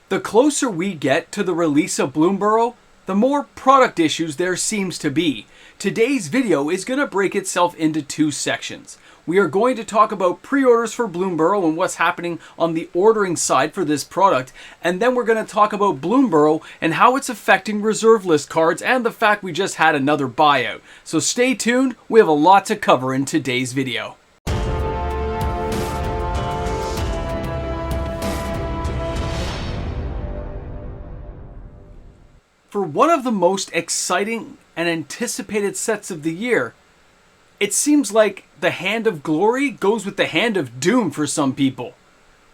The closer we get to the release of BloomBurrow, the more product issues there seems to be. Today's video is going to break itself into two sections. We are going to talk about pre-orders for BloomBurrow and what's happening on the ordering side for this product, and then we're going to talk about BloomBurrow and how it's affecting reserve list cards and the fact we just had another buyout. So stay tuned, we have a lot to cover in today's video. For one of the most exciting and anticipated sets of the year, it seems like the hand of glory goes with the hand of doom for some people.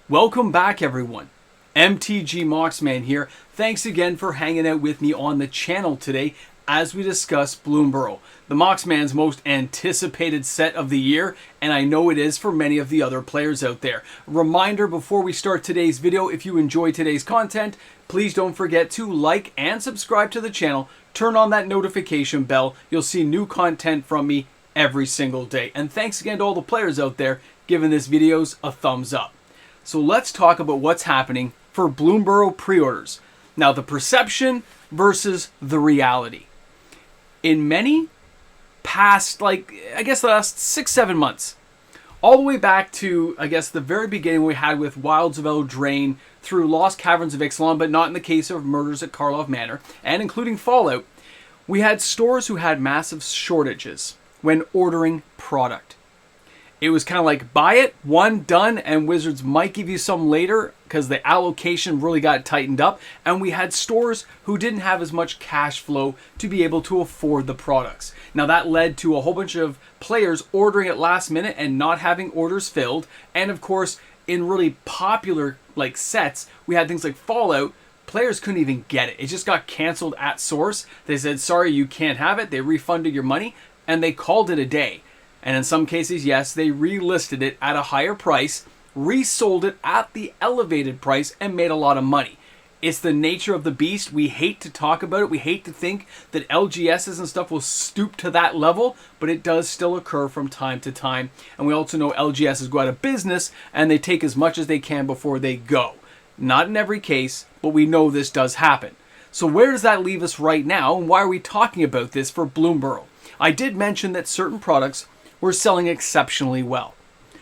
Welcome back, everyone. MTG Moxman here. Thanks again for hanging out with me on the channel today as we discuss BloomBurrow, the Moxman's most anticipated set of the year, and I know it is for many of the other players out there. Reminder before we start today's video, if you enjoy today's content, please don't forget to like and subscribe to the channel. Turn on that notification bell. You'll see new content from me every single day. And thanks again to all the players out there giving this videos a thumbs up. So let's talk about what's happening for BloomBurrow pre-orders. Now, the perception versus the reality. In many past, the last 6-7 months, all the way back to, the very beginning we had with Wilds of Eldraine through Lost Caverns of Ixalan, but not in the case of Murders at Karlov Manor, and including Fallout, we had stores who had massive shortages when ordering product. It was kind of like, buy it, one, done, and Wizards might give you some later because the allocation really got tightened up. And we had stores who didn't have as much cash flow to be able to afford the products. Now that led to a whole bunch of players ordering at last minute and not having orders filled. And of course, in really popular sets, we had things like Fallout. Players couldn't even get it. It just got canceled at source. They said, sorry, you can't have it. They refunded your money and they called it a day. And in some cases, yes, they relisted it at a higher price, resold it at the elevated price, and made a lot of money. It's the nature of the beast. We hate to talk about it. We hate to think that LGSs and stuff will stoop to that level, but it does still occur from time to time. And we also know LGSs go out of business, and they take as much as they can before they go. Not in every case, but we know this does happen. So where does that leave us right now, and why are we talking about this for BloomBurrow? I did mention that certain products were selling exceptionally well.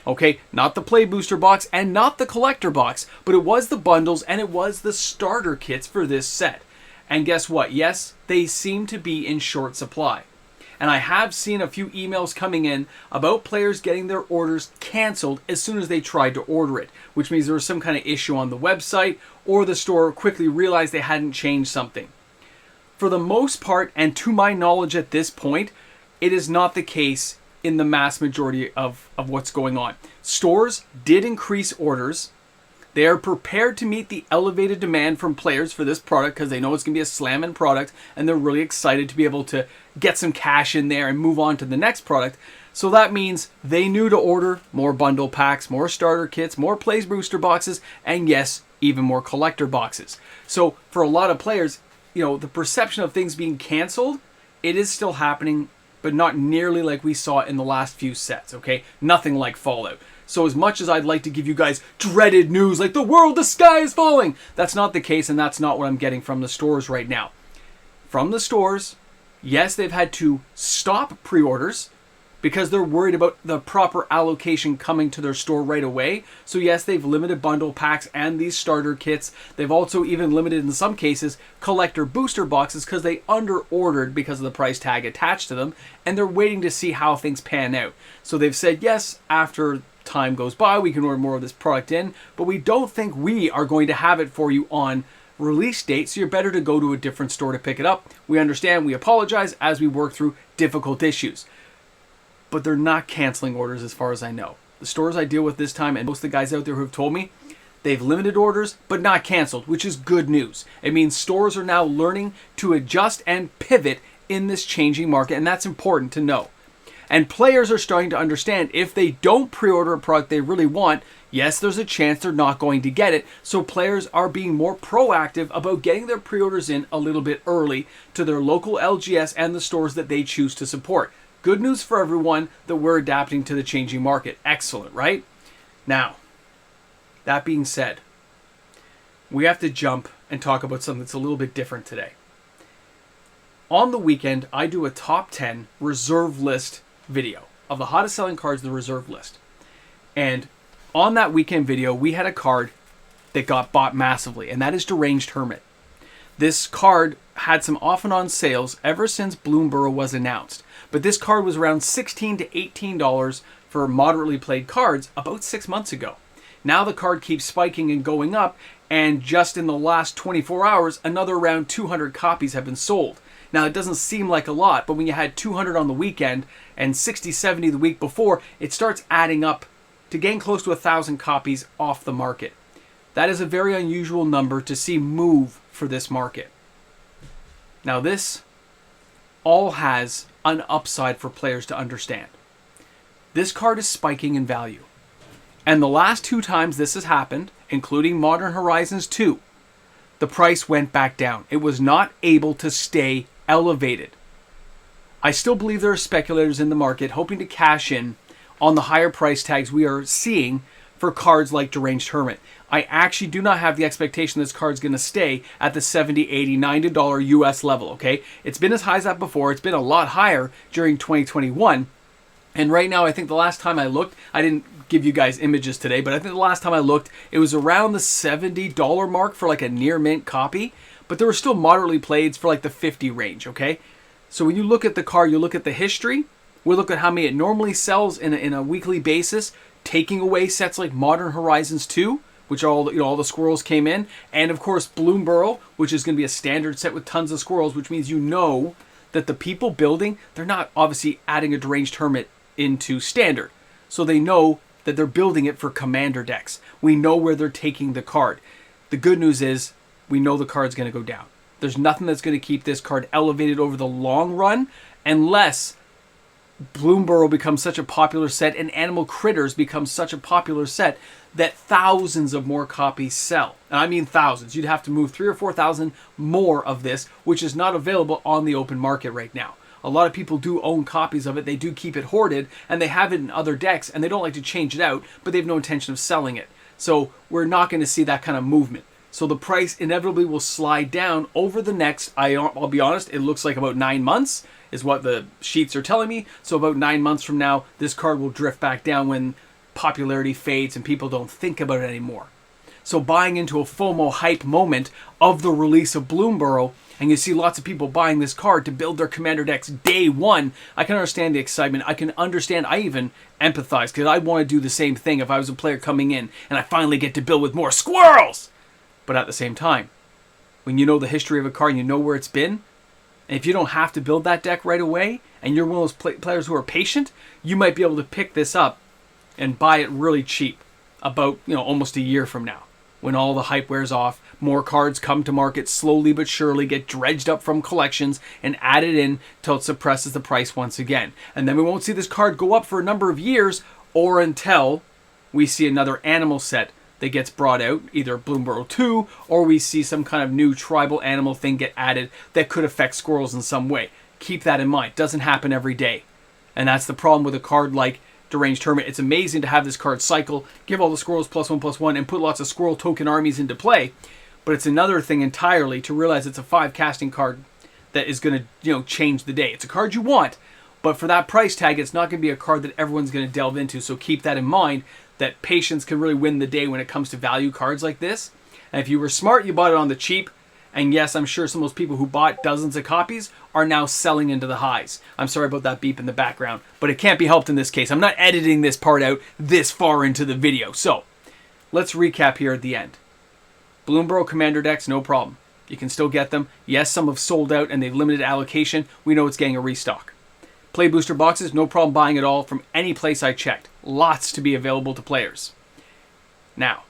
Okay, not the Play Booster box and not the Collector box, but it was the bundles and it was the starter kits for this set. And guess what? Yes, they seem to be in short supply. And I have seen a few emails coming in about players getting their orders canceled as soon as they tried to order it, which means there was some kind of issue on the website or the store quickly realized they hadn't changed something. For the most part, and to my knowledge at this point, it is not the case in the mass majority of what's going on. Stores did increase orders. They are prepared to meet the elevated demand from players for this product because they know it's going to be a slamming product and they're really excited to be able to get some cash in there and move on to the next product. So that means they knew to order more bundle packs, more starter kits, more Plays Booster boxes, and yes, even more collector boxes. So for a lot of players, the perception of things being canceled, it is still happening, but not nearly like we saw in the last few sets, okay? Nothing like Fallout. So as much as I'd like to give you guys dreaded news like the sky is falling, that's not the case, and that's not what I'm getting from the stores right now. From the stores, yes, they've had to stop pre-orders because they're worried about the proper allocation coming to their store right away. So yes, they've limited bundle packs and these starter kits. They've also even limited, in some cases, collector booster boxes because they under-ordered because of the price tag attached to them, and they're waiting to see how things pan out. So they've said, yes, after time goes by, we can order more of this product in, but we don't think we are going to have it for you on release date, so you're better to go to a different store to pick it up. We understand, we apologize as we work through difficult issues. But they're not canceling orders as far as I know. The stores I deal with this time, and most of the guys out there who have told me, they've limited orders, but not canceled, which is good news. It means stores are now learning to adjust and pivot in this changing market, and that's important to know. And players are starting to understand if they don't pre-order a product they really want, yes, there's a chance they're not going to get it. So players are being more proactive about getting their pre-orders in a little bit early to their local LGS and the stores that they choose to support. Good news for everyone that we're adapting to the changing market. Excellent, right? Now, that being said, we have to jump and talk about something that's a little bit different today. On the weekend, I do a top 10 reserve list video of the hottest selling cards in the reserve list. And on that weekend video, we had a card that got bought massively, and that is Deranged Hermit. This card had some off and on sales ever since BloomBurrow was announced. But this card was around $16 to $18 for moderately played cards about 6 months ago. Now the card keeps spiking and going up, and just in the last 24 hours, another around 200 copies have been sold. Now, it doesn't seem like a lot, but when you had 200 on the weekend and 60, 70 the week before, it starts adding up to getting close to 1,000 copies off the market. That is a very unusual number to see move for this market. Now, this all has an upside for players to understand. This card is spiking in value. And the last 2 times this has happened, including Modern Horizons 2, the price went back down. It was not able to stay elevated. I still believe there are speculators in the market hoping to cash in on the higher price tags we are seeing for cards like Deranged Hermit. I actually do not have the expectation this card's going to stay at the $70, $80, $90 US level, okay? It's been as high as that before. It's been a lot higher during 2021. And right now, I think the last time I looked, I didn't give you guys images today, but I think the last time I looked, it was around the $70 mark for like a near mint copy. But there were still moderately played for like the 50 range, okay? So when you look at the card, you look at the history, we look at how many it normally sells in a weekly basis, taking away sets like Modern Horizons 2, which all the squirrels came in, and of course BloomBurrow, which is going to be a standard set with tons of squirrels, which means you know that the people building, they're not obviously adding a Deranged Hermit into standard. So they know that they're building it for commander decks. We know where they're taking the card. The good news is we know the card's going to go down. There's nothing that's going to keep this card elevated over the long run unless BloomBurrow becomes such a popular set and Animal Critters becomes such a popular set that thousands of more copies sell. And I mean thousands. You'd have to move 3,000 or 4,000 more of this, which is not available on the open market right now. A lot of people do own copies of it. They do keep it hoarded, and they have it in other decks, and they don't like to change it out, but they have no intention of selling it. So we're not going to see that kind of movement. So the price inevitably will slide down over the next, I'll be honest, it looks like about 9 months is what the sheets are telling me. So about 9 months from now, this card will drift back down when popularity fades and people don't think about it anymore. So buying into a FOMO hype moment of the release of BloomBurrow, and you see lots of people buying this card to build their commander decks day one, I can understand the excitement. I can understand, I even empathize, because I want to do the same thing if I was a player coming in and I finally get to build with more squirrels. But at the same time, when you know the history of a card and you know where it's been, and if you don't have to build that deck right away, and you're one of those players who are patient, you might be able to pick this up and buy it really cheap about, almost a year from now. When all the hype wears off, more cards come to market slowly but surely, get dredged up from collections and added in till it suppresses the price once again. And then we won't see this card go up for a number of years or until we see another animal set that gets brought out, either BloomBurrow 2, or we see some kind of new tribal animal thing get added that could affect squirrels in some way. Keep that in mind. Doesn't happen every day. And that's the problem with a card like Deranged Hermit. It's amazing to have this card cycle, give all the squirrels +1/+1, and put lots of squirrel token armies into play. But it's another thing entirely to realize it's a 5 casting card that is going to, change the day. It's a card you want, but for that price tag, it's not going to be a card that everyone's going to delve into. So keep that in mind, that patience can really win the day when it comes to value cards like this. And if you were smart, you bought it on the cheap. And yes, I'm sure some of those people who bought dozens of copies are now selling into the highs. I'm sorry about that beep in the background, but it can't be helped in this case. I'm not editing this part out this far into the video. So let's recap here at the end. BloomBurrow commander decks, no problem. You can still get them. Yes, some have sold out and they've limited allocation. We know it's getting a restock. Play booster boxes, no problem buying it all from any place I checked. Lots to be available to players. Now,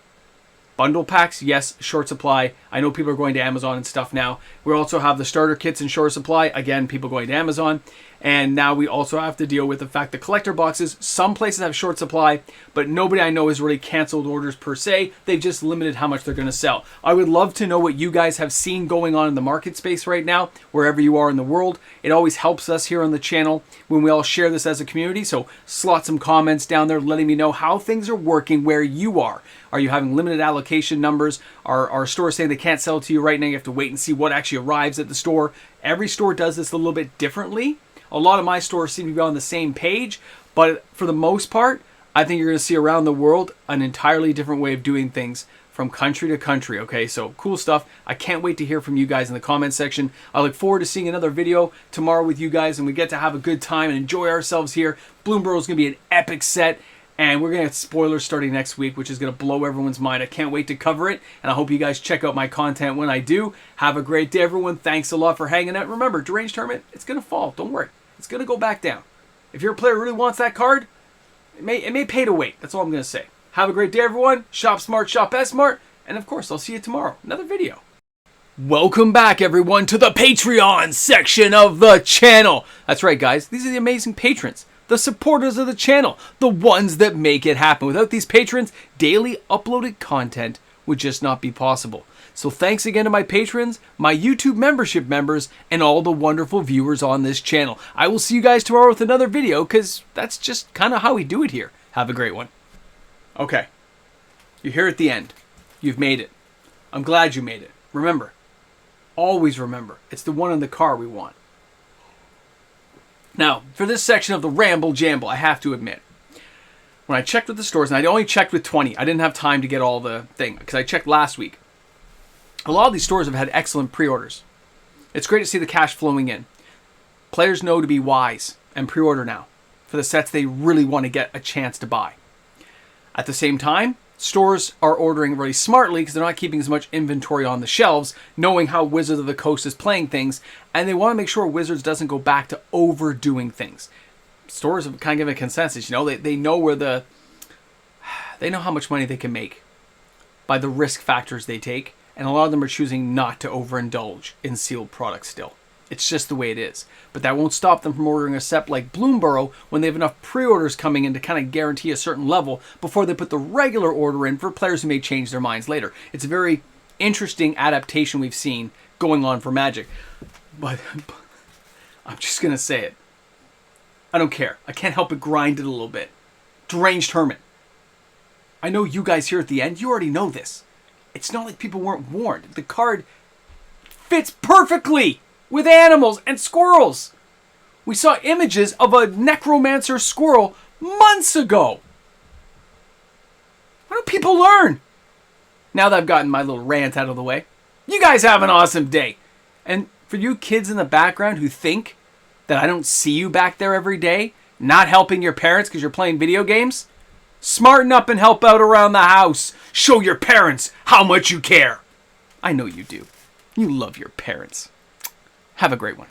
bundle packs, yes, short supply. I know people are going to Amazon and stuff now. We also have the starter kits in short supply. Again, people going to Amazon. And now we also have to deal with the fact that collector boxes, some places have short supply, but nobody I know has really canceled orders per se. They've just limited how much they're going to sell. I would love to know what you guys have seen going on in the market space right now, wherever you are in the world. It always helps us here on the channel when we all share this as a community. So slot some comments down there letting me know how things are working where you are. Are you having limited allocation numbers? Are stores saying they can't sell to you right now? You have to wait and see what actually arrives at the store. Every store does this a little bit differently. A lot of my stores seem to be on the same page, but for the most part, I think you're going to see around the world an entirely different way of doing things from country to country, okay? So cool stuff. I can't wait to hear from you guys in the comment section. I look forward to seeing another video tomorrow with you guys, and we get to have a good time and enjoy ourselves here. BloomBurrow is going to be an epic set, and we're going to get spoilers starting next week, which is going to blow everyone's mind. I can't wait to cover it, and I hope you guys check out my content when I do. Have a great day, everyone. Thanks a lot for hanging out. Remember, Deranged Tournament, it's going to fall. Don't worry. It's going to go back down. If your player really wants that card, it may pay to wait. That's all I'm going to say. Have a great day, everyone. Shop smart, shop S-smart. And of course, I'll see you tomorrow. Another video. Welcome back, everyone, to the Patreon section of the channel. That's right, guys. These are the amazing patrons. The supporters of the channel. The ones that make it happen. Without these patrons, daily uploaded content would just not be possible. So thanks again to my patrons, my YouTube membership members, and all the wonderful viewers on this channel. I will see you guys tomorrow with another video, because that's just kind of how we do it here. Have a great one. Okay. You're here at the end. You've made it. I'm glad you made it. Remember. Always remember. It's the one in the car we want. Now, for this section of the Ramble Jamble, I have to admit, when I checked with the stores, and I only checked with 20. I didn't have time to get all the thing, because I checked last week. A lot of these stores have had excellent pre-orders. It's great to see the cash flowing in. Players know to be wise and pre-order now for the sets they really want to get a chance to buy. At the same time, stores are ordering really smartly because they're not keeping as much inventory on the shelves, knowing how Wizards of the Coast is playing things, and they want to make sure Wizards doesn't go back to overdoing things. Stores have kind of given a consensus, you know, they know where they know how much money they can make by the risk factors they take. And a lot of them are choosing not to overindulge in sealed products still. It's just the way it is. But that won't stop them from ordering a set like BloomBurrow when they have enough pre-orders coming in to kind of guarantee a certain level before they put the regular order in for players who may change their minds later. It's a very interesting adaptation we've seen going on for Magic. But I'm just going to say it. I don't care. I can't help but grind it a little bit. Deranged Tournament. I know you guys here at the end, you already know this. It's not like people weren't warned. The card fits perfectly with animals and squirrels. We saw images of a necromancer squirrel months ago. Why don't people learn? Now that I've gotten my little rant out of the way, you guys have an awesome day. And for you kids in the background who think that I don't see you back there every day, not helping your parents because you're playing video games, smarten up and help out around the house. Show your parents how much you care. I know you do. You love your parents. Have a great one.